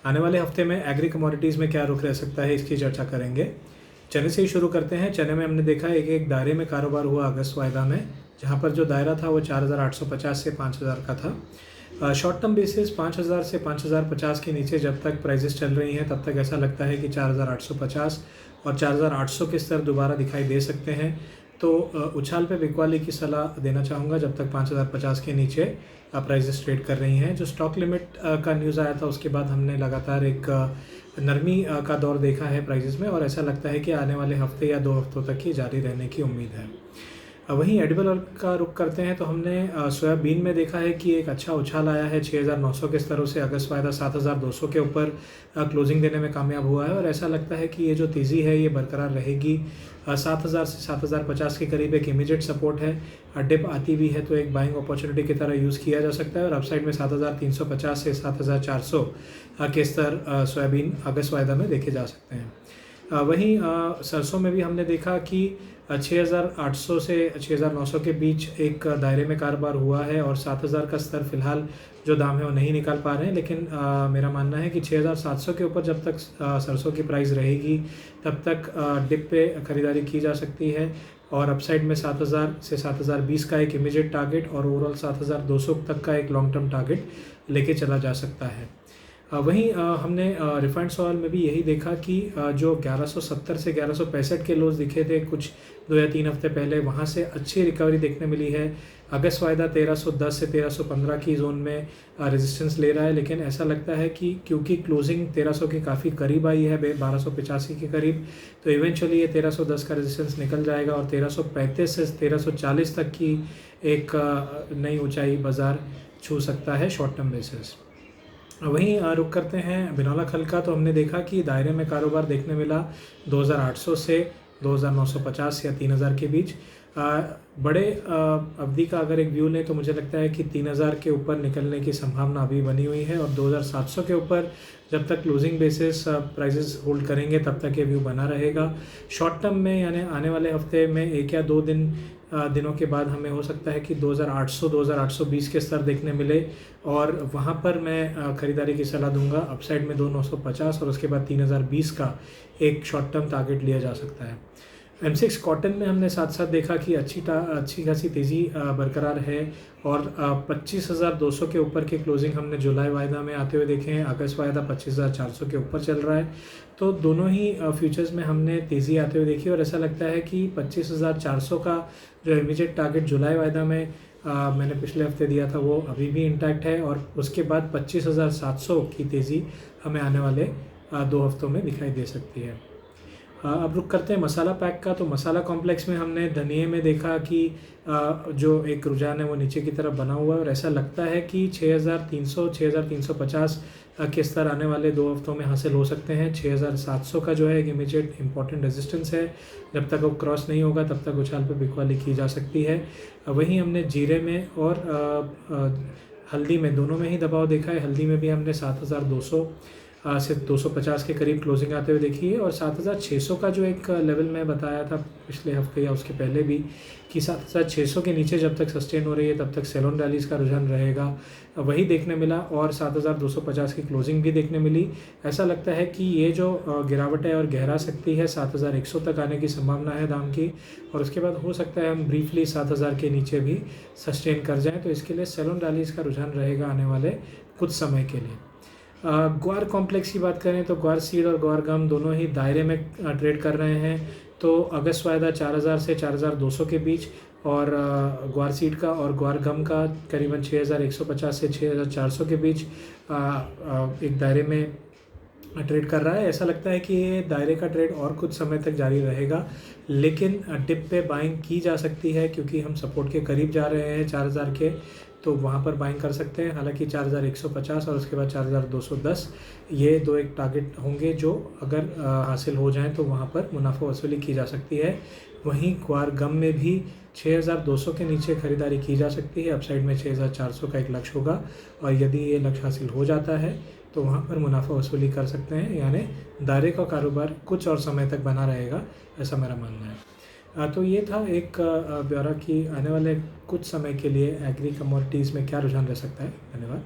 आने वाले हफ्ते में एग्री कमोडिटीज़ में क्या रुख रह सकता है, इसकी चर्चा करेंगे। चने से ही शुरू करते हैं। चने में हमने देखा एक दायरे में कारोबार हुआ अगस्त वायदा में, जहां पर जो दायरा था वो 4,850 से 5,000 का था। शॉर्ट टर्म बेसिस 5,000 से 5,050 के नीचे जब तक प्राइजेस चल रही हैं तब तक ऐसा लगता है कि 4,850 और 4,800 के स्तर दोबारा दिखाई दे सकते हैं। तो उछाल पे बिकवाली की सलाह देना चाहूँगा जब तक 5,050 के नीचे प्राइजेस ट्रेड कर रही हैं। जो स्टॉक लिमिट का न्यूज़ आया था उसके बाद हमने लगातार एक नरमी का दौर देखा है प्राइजेस में, और ऐसा लगता है कि आने वाले हफ्ते या 2 हफ्तों तक ही जारी रहने की उम्मीद है। वहीं एडिबल ऑयल का रुख करते हैं तो हमने सोयाबीन में देखा है कि एक अच्छा उछाल आया है 6,900 के स्तरों से। अगस्त वायदा 7,200 के ऊपर क्लोजिंग देने में कामयाब हुआ है, और ऐसा लगता है कि ये जो तेज़ी है ये बरकरार रहेगी। 7,000 से 7,050 के करीब एक इमीडिएट सपोर्ट है। डिप आती भी है तो एक बाइंग अपॉर्चुनिटी की तरह यूज़ किया जा सकता है, और अपसाइड में 7,350 से 7,400 के स्तर सोयाबीन अगस्त वायदा में देखे जा सकते हैं। वहीं सरसों में भी हमने देखा कि 6,800 से 6,900 के बीच एक दायरे में कारोबार हुआ है, और 7,000 का स्तर फिलहाल जो दाम है वो नहीं निकाल पा रहे हैं। लेकिन मेरा मानना है कि 6,700 के ऊपर जब तक सरसों की प्राइस रहेगी तब तक डिप पे खरीदारी की जा सकती है, और अपसाइड में 7,000 से 7,020 का एक इमीडिएट टारगेट और ओवरऑल 7,200 तक का एक लॉन्ग टर्म टारगेट लेके चला जा सकता है। वहीं हमने रिफाइंड ऑयल में भी यही देखा कि जो 1170 से 1165 के लोज दिखे थे कुछ 2 या 3 हफ्ते पहले, वहाँ से अच्छी रिकवरी देखने मिली है। अगस्त वायदा 1310 से 1315 की जोन में रेजिस्टेंस ले रहा है, लेकिन ऐसा लगता है कि क्योंकि क्लोजिंग 1300 के काफ़ी करीब आई है 1285 के करीब, तो इवेंचुअली ये 1310 का रेजिस्टेंस निकल जाएगा और 1335 से 1340 तक की एक नई ऊंचाई बाज़ार छू सकता है शॉर्ट टर्म बेसिस। वहीं रुक करते हैं बिनौला खल का, तो हमने देखा कि दायरे में कारोबार देखने मिला 2,800 से 2,950 या 3,000 के बीच। बड़े अवधि का अगर एक व्यू लें तो मुझे लगता है कि 3,000 के ऊपर निकलने की संभावना अभी बनी हुई है, और 2,700 के ऊपर जब तक क्लोजिंग बेसिस प्राइसेस होल्ड करेंगे तब तक ये व्यू बना रहेगा। शॉर्ट टर्म में यानी आने वाले हफ्ते में 1 या 2 दिनों के बाद हमें हो सकता है कि 2,800 2,820 के स्तर देखने मिले, और वहाँ पर मैं ख़रीदारी की सलाह दूंगा। अपसाइड में 2,950 और उसके बाद 3,020 का एक शॉर्ट टर्म टारगेट लिया जा सकता है। M6 कॉटन में हमने साथ साथ देखा कि अच्छी खासी तेज़ी बरकरार है, और 25,200 के ऊपर के क्लोजिंग हमने जुलाई वायदा में आते हुए देखे हैं। अगस्त वायदा 25,400 के ऊपर चल रहा है, तो दोनों ही फ्यूचर्स में हमने तेज़ी आते हुए देखी, और ऐसा लगता है कि 25,400 का जो इमीडिएट टारगेट जुलाई वायदा में मैंने पिछले हफ्ते दिया था वो अभी भी इंटैक्ट है, और उसके बाद 25,700 की तेज़ी हमें आने वाले 2 हफ्तों में दिखाई दे सकती है। अब रुक करते हैं मसाला पैक का, तो मसाला कॉम्प्लेक्स में हमने धनिये में देखा कि जो एक रुझान है वो नीचे की तरफ बना हुआ है, और ऐसा लगता है कि 6,300 6,350 के स्तर आने वाले 2 हफ्तों में हासिल हो सकते हैं। 6,700 का जो है एक इमीडिएट इंपॉर्टेंट रेजिस्टेंस है, जब तक वो क्रॉस नहीं होगा तब तक उछाल पर बिकवाली की जा सकती है। वहीं हमने जीरे में और हल्दी में दोनों में ही दबाव देखा है। हल्दी में भी हमने 7,200 से 250 के करीब क्लोजिंग आते हुए देखी है, और 7,600 का जो एक लेवल मैं बताया था पिछले हफ्ते या उसके पहले भी कि 7,600 के नीचे जब तक सस्टेन हो रही है तब तक सेल ऑन रैलीज का रुझान रहेगा, वही देखने मिला, और 7,250 की क्लोजिंग भी देखने मिली। ऐसा लगता है कि ये जो गिरावट है और गहरा सकती है, 7,100 तक आने की संभावना है दाम की, और उसके बाद हो सकता है हम ब्रीफली 7,000 के नीचे भी सस्टेन कर जाएँ, तो इसके लिए सेल ऑन रैलीज का रुझान रहेगा आने वाले कुछ समय के लिए। ग्वार कॉम्प्लेक्स की बात करें तो ग्वार सीड और ग्वार गम दोनों ही दायरे में ट्रेड कर रहे हैं। तो अगस्त वायदा 4,000 से 4,200 के बीच, और ग्वार सीड का और ग्वार गम का करीबन 6,150 से 6,400 के बीच एक दायरे में ट्रेड कर रहा है। ऐसा लगता है कि ये दायरे का ट्रेड और कुछ समय तक जारी रहेगा, लेकिन डिप पे बाइंग की जा सकती है क्योंकि हम सपोर्ट के करीब जा रहे हैं 4,000 के, तो वहाँ पर बाइंग कर सकते हैं। हालांकि 4,150 और उसके बाद 4,210 ये दो एक टारगेट होंगे जो अगर हासिल हो जाएं तो वहाँ पर मुनाफा वसूली की जा सकती है। वहीं ग्वार गम में भी 6,200 के नीचे खरीदारी की जा सकती है। अपसाइड में 6,400 का एक लक्ष्य होगा, और यदि ये लक्ष्य हासिल हो जाता है तो वहाँ पर मुनाफा वसूली कर सकते हैं, यानी दायरे का कारोबार कुछ और समय तक बना रहेगा, ऐसा मेरा मानना है। तो ये था एक ब्यौरा कि आने वाले कुछ समय के लिए एग्री कमोडिटीज़ में क्या रुझान रह सकता है। धन्यवाद।